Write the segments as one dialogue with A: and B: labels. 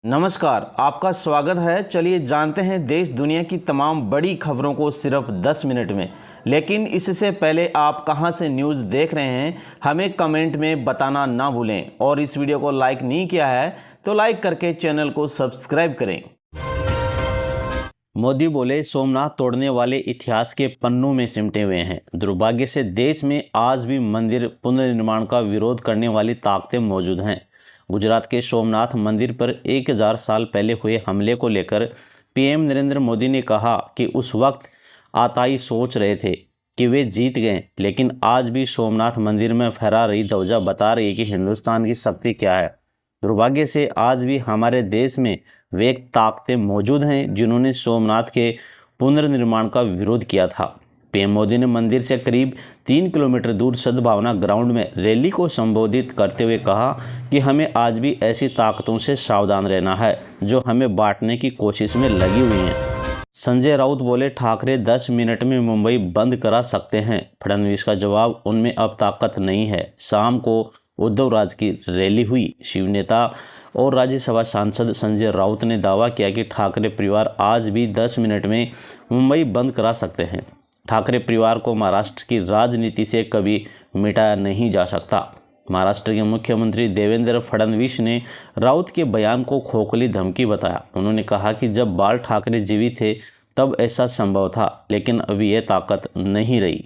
A: नमस्कार, आपका स्वागत है। चलिए जानते हैं देश दुनिया की तमाम बड़ी खबरों को सिर्फ 10 मिनट में। लेकिन इससे पहले आप कहां से न्यूज़ देख रहे हैं हमें कमेंट में बताना ना भूलें, और इस वीडियो को लाइक नहीं किया है तो लाइक करके चैनल को सब्सक्राइब करें। मोदी बोले, सोमनाथ तोड़ने वाले इतिहास के पन्नों में सिमटे हुए हैं। दुर्भाग्य से देश में आज भी मंदिर पुनर्निर्माण का विरोध करने वाली ताकतें मौजूद हैं। गुजरात के सोमनाथ मंदिर पर 1000 साल पहले हुए हमले को लेकर पीएम नरेंद्र मोदी ने कहा कि उस वक्त आताई सोच रहे थे कि वे जीत गए, लेकिन आज भी सोमनाथ मंदिर में फहरा रही ध्वजा बता रही है कि हिंदुस्तान की शक्ति क्या है। दुर्भाग्य से आज भी हमारे देश में वे ताकतें मौजूद हैं जिन्होंने सोमनाथ के पुनर्निर्माण का विरोध किया था। पीएम मोदी ने मंदिर से करीब 3 किलोमीटर दूर सद्भावना ग्राउंड में रैली को संबोधित करते हुए कहा कि हमें आज भी ऐसी ताकतों से सावधान रहना है जो हमें बांटने की कोशिश में लगी हुई हैं। संजय राउत बोले, ठाकरे 10 मिनट में मुंबई बंद करा सकते हैं। फडणवीस का जवाब, उनमें अब ताकत नहीं है। शाम को उद्धव राज की रैली हुई। शिव नेता और राज्यसभा सांसद संजय राउत ने दावा किया कि ठाकरे परिवार आज भी 10 मिनट में मुंबई बंद करा सकते हैं। ठाकरे परिवार को महाराष्ट्र की राजनीति से कभी मिटाया नहीं जा सकता। महाराष्ट्र के मुख्यमंत्री देवेंद्र फडणवीस ने राउत के बयान को खोखली धमकी बताया। उन्होंने कहा कि जब बाल ठाकरे जीवित थे तब ऐसा संभव था, लेकिन अभी यह ताकत नहीं रही।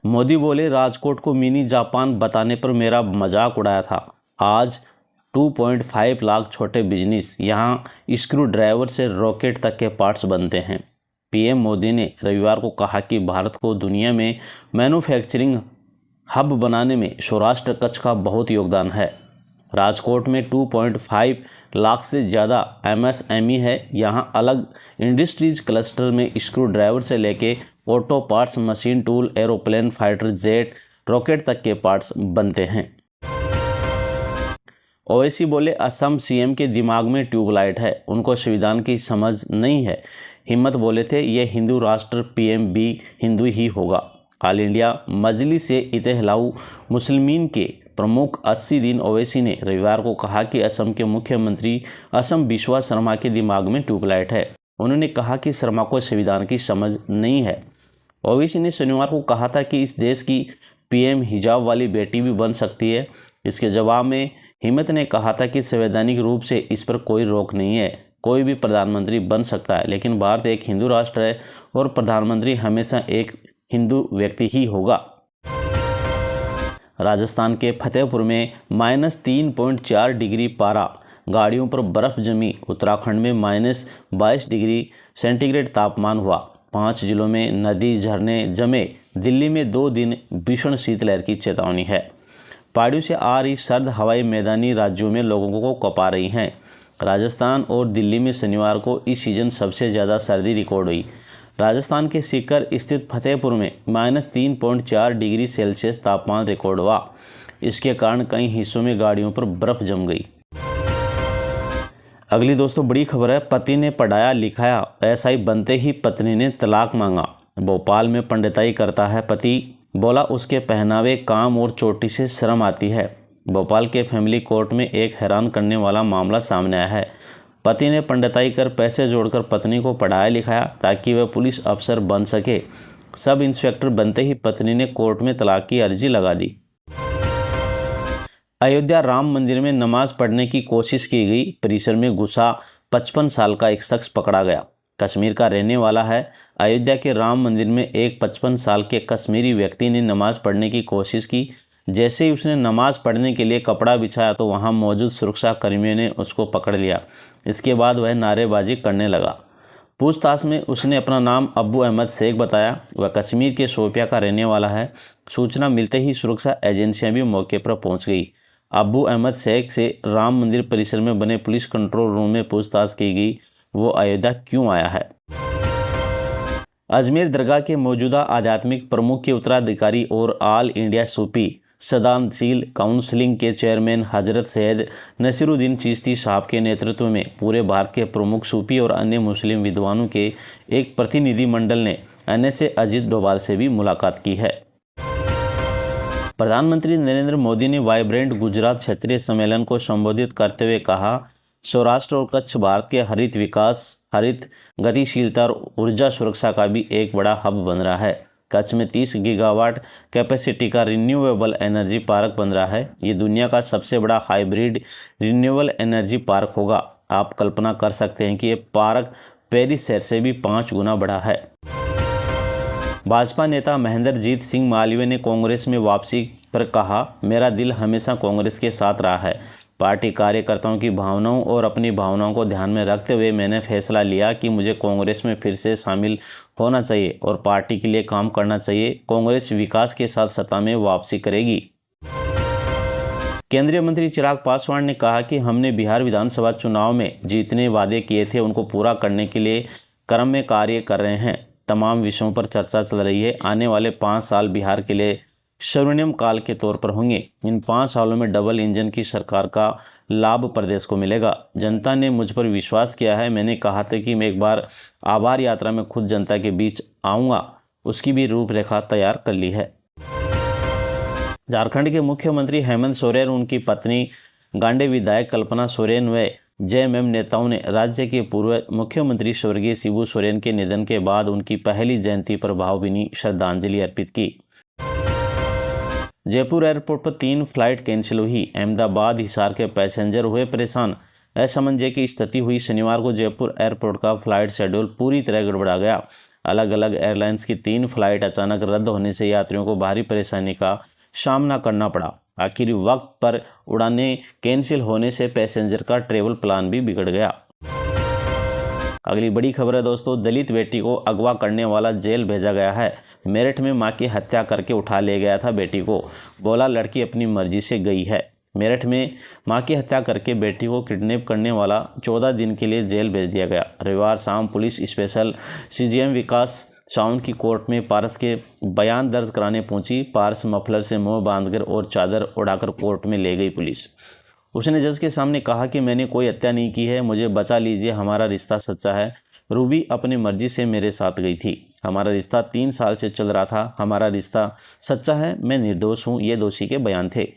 A: मोदी बोले, राजकोट को मिनी जापान बताने पर मेरा मजाक उड़ाया था। आज 2.5 लाख छोटे बिजनेस यहाँ स्क्रू ड्राइवर से रॉकेट तक के पार्ट्स बनते हैं। पीएम मोदी ने रविवार को कहा कि भारत को दुनिया में मैन्युफैक्चरिंग हब बनाने में सौराष्ट्र कच्छ का बहुत योगदान है। राजकोट में 2.5 लाख से ज़्यादा एमएसएमई है। यहाँ अलग इंडस्ट्रीज क्लस्टर में स्क्रू ड्राइवर से लेके auto parts, machine tool, aeroplane, fighter jet, rocket तक के पार्ट्स बनते हैं। ओवैसी बोले, असम सीएम के दिमाग में ट्यूबलाइट है, उनको संविधान की समझ नहीं है। हिम्मत बोले थे, यह हिंदू राष्ट्र पीएम भी हिंदू ही होगा। ऑल इंडिया मजलिस से इत्तेहादुल मुस्लिमीन के प्रमुख 80 ओवैसी ने रविवार को कहा कि असम के मुख्यमंत्री असम बिस्वा शर्मा के दिमाग में ट्यूबलाइट है। उन्होंने कहा कि शर्मा को संविधान की समझ नहीं है। ओवैसी ने शनिवार को कहा था कि इस देश की पीएम हिजाब वाली बेटी भी बन सकती है। इसके जवाब में हिम्मत ने कहा था कि संवैधानिक रूप से इस पर कोई रोक नहीं है, कोई भी प्रधानमंत्री बन सकता है, लेकिन भारत एक हिंदू राष्ट्र है और प्रधानमंत्री हमेशा एक हिंदू व्यक्ति ही होगा। राजस्थान के फतेहपुर में -3.4 डिग्री पारा, गाड़ियों पर बर्फ जमी। उत्तराखंड में -22 डिग्री सेंटीग्रेड तापमान हुआ। 5 जिलों में नदी झरने जमे। दिल्ली में 2 दिन भीषण शीतलहर की चेतावनी है। पहाड़ियों से आ रही सर्द हवाएं मैदानी राज्यों में लोगों को कपा रही हैं। राजस्थान और दिल्ली में शनिवार को इस सीजन सबसे ज़्यादा सर्दी रिकॉर्ड हुई। राजस्थान के सीकर स्थित फतेहपुर में -3.4 डिग्री सेल्सियस तापमान रिकॉर्ड हुआ। इसके कारण कई हिस्सों में गाड़ियों पर बर्फ जम गई। अगली दोस्तों बड़ी खबर है, पति ने पढ़ाया लिखाया, एसआई बनते ही पत्नी ने तलाक मांगा। भोपाल में पंडिताई करता है पति, बोला उसके पहनावे, काम और चोटी से शर्म आती है। भोपाल के फैमिली कोर्ट में एक हैरान करने वाला मामला सामने आया है। पति ने पंडिताई कर पैसे जोड़कर पत्नी को पढ़ाया लिखाया ताकि वह पुलिस अफसर बन सके। सब इंस्पेक्टर बनते ही पत्नी ने कोर्ट में तलाक की अर्जी लगा दी। अयोध्या राम मंदिर में नमाज पढ़ने की कोशिश की गई। परिसर में घुसा 55 साल का एक शख्स पकड़ा गया। कश्मीर का रहने वाला है। अयोध्या के राम मंदिर में एक 55 साल के कश्मीरी व्यक्ति ने नमाज पढ़ने की कोशिश की। जैसे ही उसने नमाज पढ़ने के लिए कपड़ा बिछाया तो वहां मौजूद सुरक्षा कर्मियों ने उसको पकड़ लिया। इसके बाद वह नारेबाजी करने लगा। पूछताछ में उसने अपना नाम अब्बू अहमद शेख बताया। वह कश्मीर के शोपिया का रहने वाला है। सूचना मिलते ही सुरक्षा एजेंसियां भी मौके पर पहुंच गई। अब्बू अहमद शेख से राम मंदिर परिसर में बने पुलिस कंट्रोल रूम में पूछताछ की गई, वो अयोध्या क्यों आया है। अजमेर दरगाह के मौजूदा आध्यात्मिक प्रमुख के उत्तराधिकारी और ऑल इंडिया सूफी सदानशील काउंसिलिंग के चेयरमैन हजरत सैयद नसीरुद्दीन चिश्ती साहब के नेतृत्व में पूरे भारत के प्रमुख सूफी और अन्य मुस्लिम विद्वानों के एक प्रतिनिधिमंडल ने एनएसए अजीत डोभाल से भी मुलाकात की है। प्रधानमंत्री नरेंद्र मोदी ने वाइब्रेंट गुजरात क्षेत्रीय सम्मेलन को संबोधित करते हुए कहा सौराष्ट्र और कच्छ भारत के हरित विकास, हरित गतिशीलता और ऊर्जा सुरक्षा का भी एक बड़ा हब बन रहा है। कच्छ में 30 गीगावाट कैपेसिटी का रिन्यूएबल एनर्जी पार्क बन रहा है। ये दुनिया का सबसे बड़ा हाइब्रिड रिन्यूएबल एनर्जी पार्क होगा। आप कल्पना कर सकते हैं कि ये पार्क पेरिस शहर से भी 5 गुना बड़ा है। भाजपा नेता महेंद्रजीत सिंह मालवीय ने कांग्रेस में वापसी पर कहा, मेरा दिल हमेशा कांग्रेस के साथ रहा है। पार्टी कार्यकर्ताओं की भावनाओं और अपनी भावनाओं को ध्यान में रखते हुए मैंने फैसला लिया कि मुझे कांग्रेस में फिर से शामिल होना चाहिए और पार्टी के लिए काम करना चाहिए। कांग्रेस विकास के साथ सत्ता में वापसी करेगी। केंद्रीय मंत्री चिराग पासवान ने कहा कि हमने बिहार विधानसभा चुनाव में जितने वादे किए थे उनको पूरा करने के लिए क्रम में कार्य कर रहे हैं। तमाम विषयों पर चर्चा चल रही है। आने वाले 5 साल बिहार के लिए स्वर्णिम काल के तौर पर होंगे। इन 5 सालों में डबल इंजन की सरकार का लाभ प्रदेश को मिलेगा। जनता ने मुझ पर विश्वास किया है। मैंने कहा था कि मैं एक बार आभार यात्रा में खुद जनता के बीच आऊँगा। उसकी भी रूपरेखा तैयार कर ली है। झारखंड के मुख्यमंत्री हेमंत सोरेन, उनकी पत्नी गांडे विधायक कल्पना सोरेन व जेएमएम नेताओं ने राज्य के पूर्व मुख्यमंत्री स्वर्गीय शिबू सोरेन के निधन के बाद उनकी पहली जयंती पर भावभीनी श्रद्धांजलि अर्पित की। जयपुर एयरपोर्ट पर 3 फ्लाइट कैंसिल हुई। अहमदाबाद हिसार के पैसेंजर हुए परेशान। असमंजस की स्थिति हुई। शनिवार को जयपुर एयरपोर्ट का फ्लाइट शेड्यूल पूरी तरह गड़बड़ा गया। अलग अलग एयरलाइंस की 3 फ्लाइट अचानक रद्द होने से यात्रियों को भारी परेशानी का सामना करना पड़ा। आखिर वक्त पर उड़ानें कैंसिल होने से पैसेंजर का ट्रेवल प्लान भी बिगड़ गया। अगली बड़ी खबर है दोस्तों, दलित बेटी को अगवा करने वाला जेल भेजा गया है। मेरठ में मां की हत्या करके उठा ले गया था बेटी को। बोला लड़की अपनी मर्जी से गई है। मेरठ में मां की हत्या करके बेटी को किडनैप करने वाला 14 दिन के लिए जेल भेज दिया गया। रविवार शाम पुलिस स्पेशल सीजीएम विकास साउंड की कोर्ट में पारस के बयान दर्ज कराने पहुंची। पारस मफलर से मुंह बांधकर और चादर उड़ाकर कोर्ट में ले गई पुलिस। उसने जज के सामने कहा कि मैंने कोई हत्या नहीं की है, मुझे बचा लीजिए, हमारा रिश्ता सच्चा है। रूबी अपनी मर्जी से मेरे साथ गई थी। हमारा रिश्ता 3 साल से चल रहा था। हमारा रिश्ता सच्चा है, मैं निर्दोष हूँ, ये दोषी के बयान थे।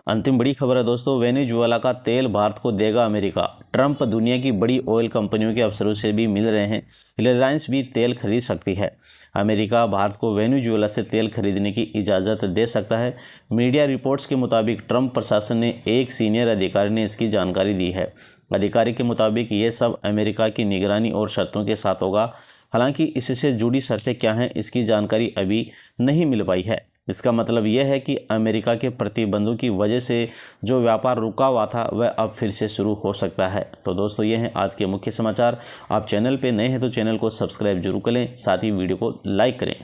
A: अंतिम बड़ी खबर है दोस्तों, वेनेजुएला का तेल भारत को देगा अमेरिका। ट्रंप दुनिया की बड़ी ऑयल कंपनियों के अफसरों से भी मिल रहे हैं। रिलायंस भी तेल खरीद सकती है। अमेरिका भारत को वेनेजुएला से तेल खरीदने की इजाज़त दे सकता है। मीडिया रिपोर्ट्स के मुताबिक ट्रंप प्रशासन ने एक सीनियर अधिकारी ने इसकी जानकारी दी है। अधिकारी के मुताबिक ये सब अमेरिका की निगरानी और शर्तों के साथ होगा। हालांकि इससे जुड़ी शर्तें क्या हैं, इसकी जानकारी अभी नहीं मिल पाई है। इसका मतलब यह है कि अमेरिका के प्रतिबंधों की वजह से जो व्यापार रुका हुआ था वह अब फिर से शुरू हो सकता है। तो दोस्तों ये हैं आज के मुख्य समाचार। आप चैनल पे नए हैं तो चैनल को सब्सक्राइब जरूर करें, साथ ही वीडियो को लाइक करें।